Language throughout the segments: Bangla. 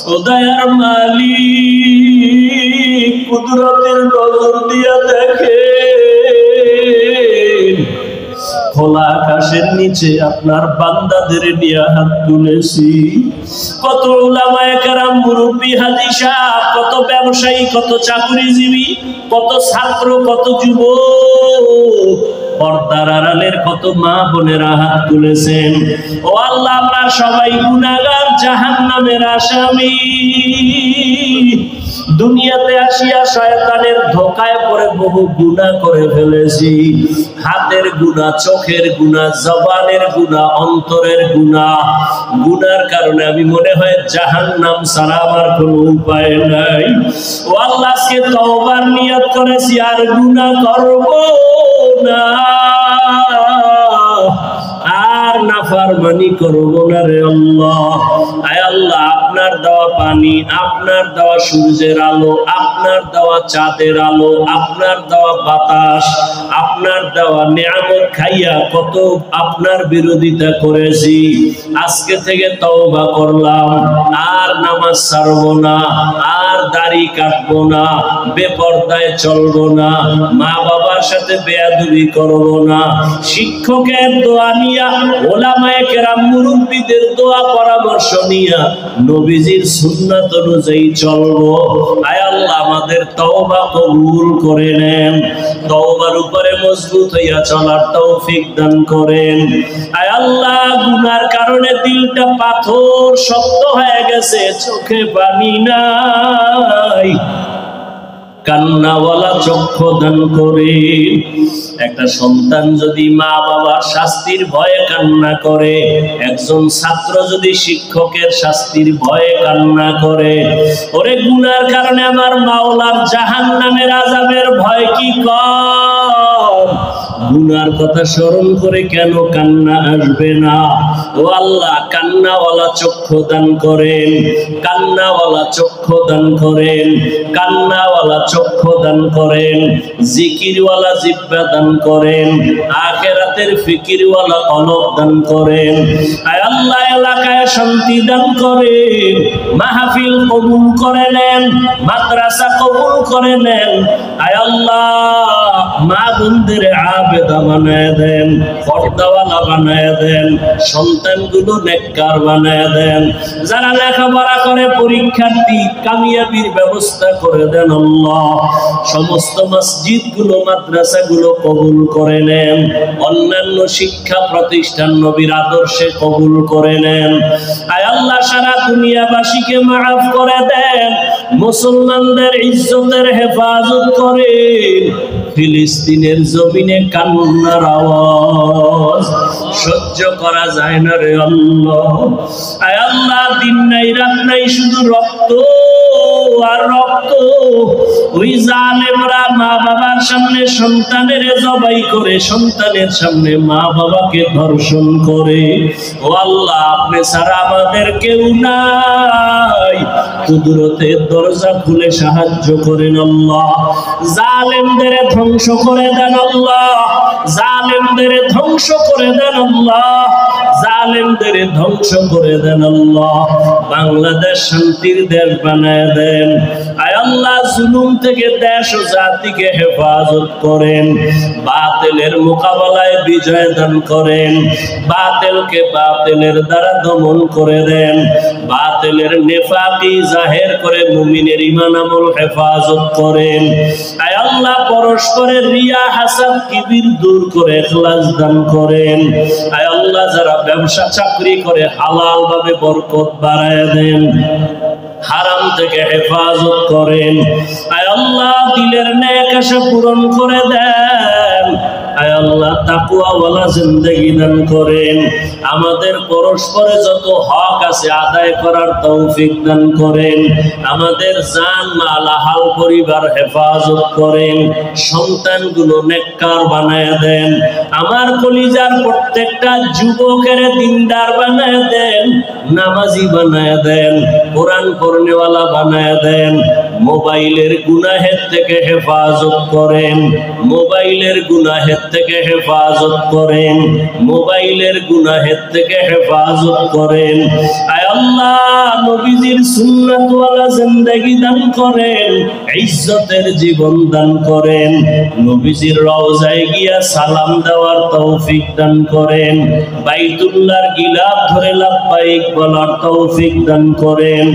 ও দয়ার মালিক, কুদরতের নজর দিয়া দেখে খোলা আকাশের নিচে আপনার বান্দাদের নিয়ে হাত তুলেছি। কত উলামায়ে কেরাম, মুরব্বী, হাজী সাহেব, কত ব্যবসায়ী, কত চাকরিজীবী, কত ছাত্র, কত যুবক, পর্দার আড়ালের কত মা বোনেরা হাত তুলেছেন। ও আল্লাহ, আমরা সবাই গুনাহগার, জাহান্নামের আসামি। দুনিয়াতে আসিয়া শয়তানের ধোকায় পড়ে বহু গুনাহ করে ফেলেছি। হাতের গুনাহ, চোখের গুনাহ, জবানের গুনাহ, অন্তরের গুনাহ। গুনার কারণে আমি মনে হয় জাহান্নাম ছাড়া আমার কোনো উপায় নাই। ও আল্লাহ, আজকে তওবার নিয়ত করেছি, আর গুনাহ করব না, আর নাফরমানি করব না রে আল্লাহ। আয় আল্লাহ, আপনার দেওয়া পানি, আপনার দেওয়া সূর্যের আলো, আপনার দেওয়া চাঁদের আলো, আপনার দেওয়া বাতাস, আপনার দেওয়া নিয়ামত খাইয়া কত আপনার বিরোধিতা করেছি। আজকে থেকে তওবা করলাম, আর নামাজ ছাড়বো না, আর দাড়ি কাটবো না, বেপরদায় চলবো না, মা বাবার সাথে বেয়াদবি করবো না, শিক্ষকের দোয়া নিয়া, ওলামায়ে কেরাম, মুরব্বীদের দোয়া পরামর্শ নিয়া নবীজির সুন্নাত অনুযায়ী চলবো। আয় আল্লাহ, আমাদের তওবা কবুল করে নেন, তওবার উপরে মজবুত হইয়া চলার তৌফিক দান করেন। আয় আল্লাহ, গুনার কারণে দিলটা পাথর শক্ত হয়ে গেছে, চোখে পানি নাই, কান্নাওয়ালা চক্ষু দান করে। একটা সন্তান যদি মা বাবার শাস্তির ভয়ে কান্না করে, একজন ছাত্র যদি শিক্ষকের শাস্তির ভয়ে কান্না করে, ওরে গুনার কারণে আমার মাওলার জাহান্নামের আযাবের ভয় কি কম? গুনার কথা স্মরণ করে কেন কান্না আসবে না? ও আল্লাহ, কান্নাওয়ালা চক্ষু দান করেন, কান্নাওয়ালা চক্ষু দান করেন, কান্নাওয়ালা চক্ষু দান করেন, জিকিরওয়ালা জিহ্বা দান করেন, আখিরাতের ফিকিরওয়ালা কলব দান করেন। আয় আল্লাহ, এলাকায় শান্তি দান করেন, মাহফিল কবুল করে নেন, মাদ্রাসা কবুল করে নেন। আয় আল্লাহ, মা বোনদের আবেদা বানায় দেন, পর্দাওয়ালা বানায় দেন, সন্তানগুলো নেককার বানায় দেন। যারা লেখাপড়া করে পরীক্ষার্থী, কামিয়াবির ব্যবস্থা করে দেন আল্লাহ। সমস্ত মসজিদগুলো, মাদ্রাসাগুলো কবুল করে নেন, অন্যান্য শিক্ষা প্রতিষ্ঠান নবীর আদর্শে কবুল করে নেন। আয় আল্লাহ, সারা দুনিয়াবাসীকে মাফ করে দেন, মুসলমানদের ইজ্জতের হেফাজত করেন। ফিলিস্তিনের জমিনে কান্নার আওয়াজ সহ্য করা যায় না রে আল্লাহ। আয় আল্লাহ, দিন নাই রাত নাই, শুধু রক্ত আর রক্ত। ওই জালেমরা মা বাবার সামনে সন্তানের জবাই করে, সন্তানের সামনে মা বাবাকে ধর্ষণ করে। ও আল্লাহ, আপনি ছাড়া আমাদের কেউ নাই, কুদরতের দরজা খুলে সাহায্য করেন আল্লাহ। জালেমদের ধ্বংস করে দেন আল্লাহ, জালেমদের ধ্বংস করে দেন আল্লাহ, জালেমদের ধ্বংস করে দেন আল্লাহ। বাংলাদেশ শান্তির দেশ বানায় দেন। আয় আল্লাহ, জুলুম থেকে দেশ ও জাতিকে হেফাজত করেন, বাতিলের মোকাবেলায় বিজয় দান করেন, বাতিলকে বাতিলের দ্বারা দমন করে দেন, বাতিলের নেফাকি জাহের করে মুমিনের ঈমান আমল হেফাজত করেন। আয় আল্লাহ, পরস্পরের রিয়া হাসাদ কিবির দূর করে ইখলাস দান করেন। আয় আল্লাহ, যারা ব্যবসা চাকরি করে হালাল ভাবে বরকত বাড়ায় দেন, হারাম থেকে হেফাজত করেন। আয় আল্লাহ, দিলের নেক আশা পূরণ করে দেন। আয় আল্লাহ, তাকওয়াওয়ালা জিন্দেগি দান করেন। আমাদের পরস্পরে যত হক আছে আদায় করার তৌফিক দান করেন। আমাদের জান মাল আহাল পরিবার হেফাজত করেন। সন্তানগুলো নেককার বানায় দেন। আমার কলিজার প্রত্যেকটা যুবকের দিনদার বানায় দেন, নামাজি বানায় দেন, কোরআন পড়নেওয়ালা বানায় দেন, মোবাইলের গুনাহের থেকে হেফাজত করেন, মোবাইলের গুনাহের থেকে হেফাজত করেন, মোবাইলের গুনাহের থেকে হেফাজত করেন। আয় আল্লাহ, নবীজির সুন্নাতওয়ালা জিন্দেগি দান করেন, ইজ্জতের জীবন দান করেন, নবীজির রওজায় গিয়া সালাম দেওয়ার তৌফিক দান করেন, বাইতুল্লাহর গিলাফ ধরে লাব্বাইক বলার তৌফিক দান করেন।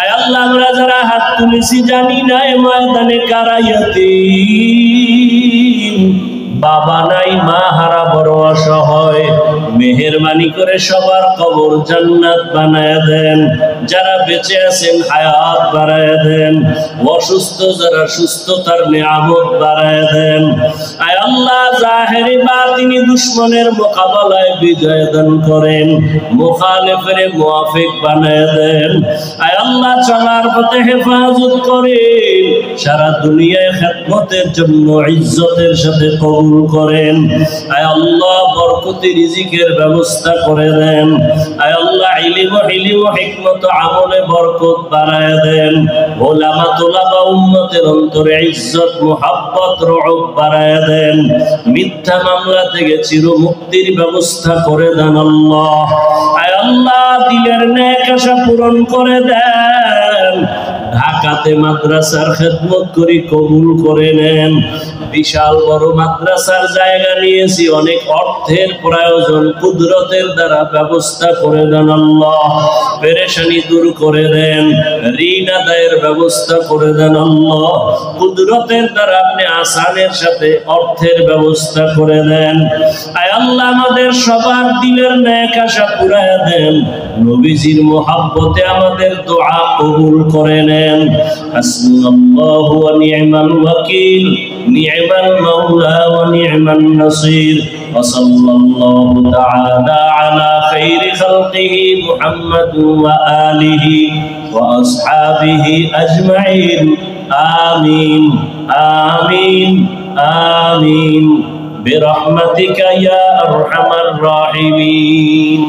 আয় আল্লাহ, আমরা যারা হাত তুলেছি জানি না এ ময়দানে কারা ইয়াতীম, বাবা নাই মা হারা বড় অসহায়, মেহেরবানি করে সবার কবর জান্নাত বানায় দেন, যারা বেঁচে আছেন হায়াত বাড়ায় দেন, অসুস্থ যারা সুস্থতার নিয়ামত বাড়ায় দেন। আয় আল্লাহ, জাহেরি বাতিনি দুশমনের মোকাবেলায় বিজয় দান করেন, মুখালিফের মুওয়াফিক বানায় দেন। আয় আল্লাহ, চলার পথে হেফাজত করেন, সারা দুনিয়ায় খেদমতের জন্য ইজ্জতের সাথে কবুল করেন। আয় আল্লাহ, বরকতি রিজিকের ব্যবস্থা করে দেন। আয় আল্লাহ, ইলম ও হিকমত আমলে বরকত বাড়ায় দেন। ওলামা তোলাবা উম্মতের অন্তরে ইজ্জত মুহাব্বত রউফ বাড়ায় দেন। মিথ্যা মামলা থেকে চির মুক্তির ব্যবস্থা করে দেন আল্লাহ। আয় আল্লাহ, দিলের নেক আশা পূরণ করে দেন। ঢাকাতে মাদ্রাসার খেদমত করি, কবুল করে নেন। বিশাল বড় মাদ্রাসার জায়গা নিয়েছি, অনেক অর্থের প্রয়োজন, কুদরতের দ্বারা ব্যবস্থা করে দেন আল্লাহ। পেরেশানি দূর করে দেন, ঋণ আদায়ের ব্যবস্থা করে দেন আল্লাহ। কুদরতের দ্বারা আপনি আসানের সাথে অর্থের ব্যবস্থা করে দেন। আয় আল্লাহ, আমাদের সবার দিলের নেক আশা পুরায়া দেন। নবীজির মোহাব্বতে আমাদের দোয়া কবুল করে নেন। হাসবুনাল্লাহু ওয়া নি'মাল ওয়াকিল, নি'মাল মাওলা ওয়া নি'মান নাসির। ওয়া সাল্লাল্লাহু তাআলা আলা খাইরি খালকিহি মুহাম্মাদ ওয়া আলিহি ওয়া আসহাবিহি আজমাইন। আমিন আমিন আমিন বিরহমাতিকা ইয়া আরহামার রাহিমিন।